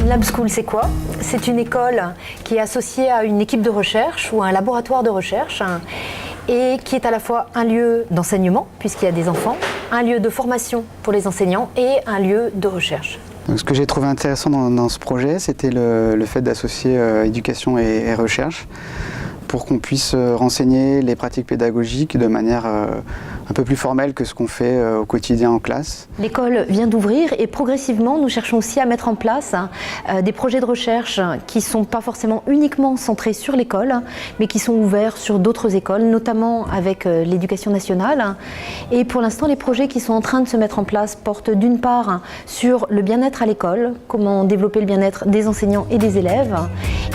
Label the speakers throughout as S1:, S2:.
S1: Lab School, c'est quoi? C'est une école qui est associée à une équipe de recherche ou à un laboratoire de recherche et qui est à la fois un lieu d'enseignement, puisqu'il y a des enfants, un lieu de formation pour les enseignants et un lieu de recherche.
S2: Donc, ce que j'ai trouvé intéressant dans ce projet, c'était le fait d'associer éducation et recherche pour qu'on puisse renseigner les pratiques pédagogiques de manière un peu plus formelle que ce qu'on fait au quotidien en classe.
S1: L'école vient d'ouvrir et progressivement nous cherchons aussi à mettre en place des projets de recherche qui ne sont pas forcément uniquement centrés sur l'école mais qui sont ouverts sur d'autres écoles, notamment avec l'éducation nationale. Et pour l'instant les projets qui sont en train de se mettre en place portent d'une part sur le bien-être à l'école, comment développer le bien-être des enseignants et des élèves,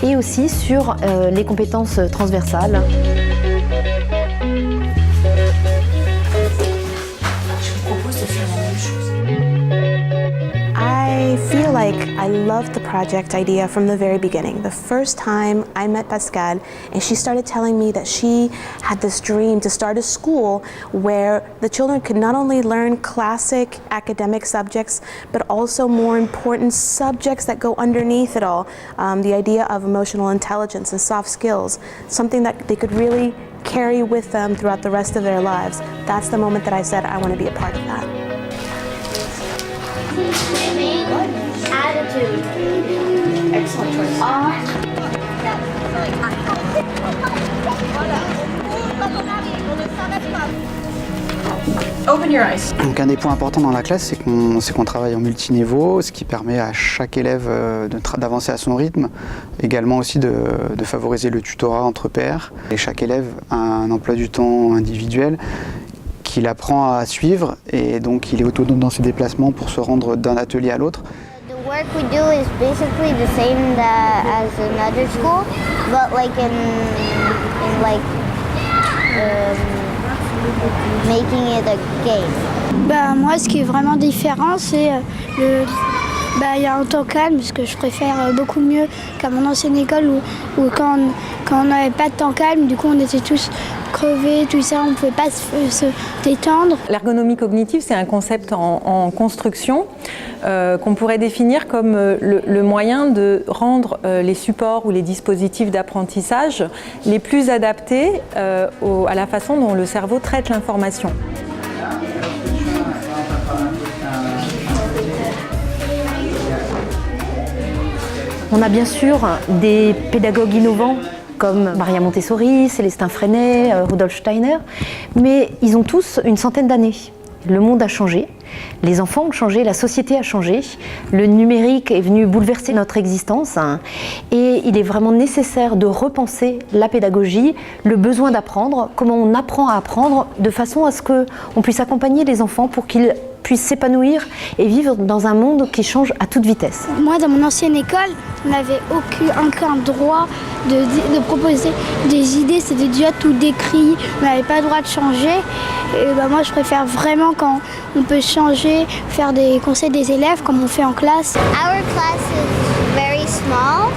S1: et aussi sur les compétences transversales.
S3: I feel like I loved the project idea from the very beginning. The first time I met Pascal and she started telling me that she had this dream to start a school where the children could not only learn classic academic subjects but also more important subjects that go underneath it all. The idea of emotional intelligence and soft skills, something that they could really carry with them throughout the rest of their lives. That's the moment that I said I want to be a part of that.
S4: Attitude. Excellent choice. Open your eyes.
S2: Donc un des points importants dans la classe, c'est qu'on travaille en multiniveau, ce qui permet à chaque élève d'avancer à son rythme, également aussi de favoriser le tutorat entre pairs. Et chaque élève a un emploi du temps individuel qu'il apprend à suivre et donc il est autonome dans ses déplacements pour se rendre d'un atelier à l'autre.
S4: The work we do is basically the same as another school, but like in making it a game.
S5: Moi, ce qui est vraiment différent, c'est il y a un temps calme, ce que je préfère beaucoup mieux qu'à mon ancienne école où quand on n'avait pas de temps calme, du coup on était tous crevés, tout ça, on ne pouvait pas se détendre.
S6: L'ergonomie cognitive, c'est un concept en construction qu'on pourrait définir comme le moyen de rendre les supports ou les dispositifs d'apprentissage les plus adaptés à la façon dont le cerveau traite l'information.
S1: On a bien sûr des pédagogues innovants comme Maria Montessori, Célestin Freinet, Rudolf Steiner, mais ils ont tous une centaine d'années. Le monde a changé, les enfants ont changé, la société a changé, le numérique est venu bouleverser notre existence et il est vraiment nécessaire de repenser la pédagogie, le besoin d'apprendre, comment on apprend à apprendre de façon à ce qu'on puisse accompagner les enfants pour qu'ils puissent s'épanouir et vivre dans un monde qui change à toute vitesse.
S5: Moi, dans mon ancienne école, on n'avait aucun droit de proposer des idées, c'était déjà tout décrit, on n'avait pas le droit de changer. Et moi, je préfère vraiment quand on peut changer, faire des conseils des élèves comme on fait en classe.
S4: Our class is very small,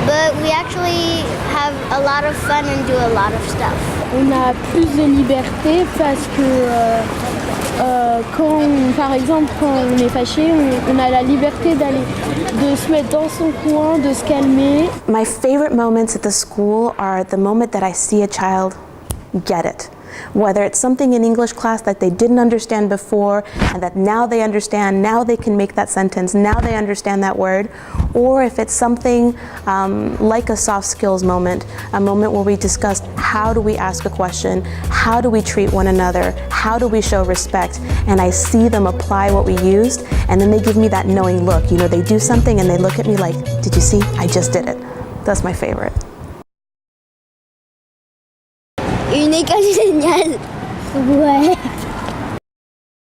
S4: but we actually have a lot of fun and do a lot of stuff.
S7: On a plus de liberté parce que par exemple, quand on est fâché, on a la liberté de se mettre dans son coin, de se calmer.
S3: My favorite moments at the school are the moment that I see a child get it. Whether it's something in English class that they didn't understand before and that now they understand, now they can make that sentence, now they understand that word, or if it's something like a soft skills moment, a moment where we discussed how do we ask a question, how do we treat one another, how do we show respect, and I see them apply what we used, and then they give me that knowing look. You know, they do something and they look at me like, did you see? I just did it. That's my favorite.
S4: Une école géniale.
S5: Ouais.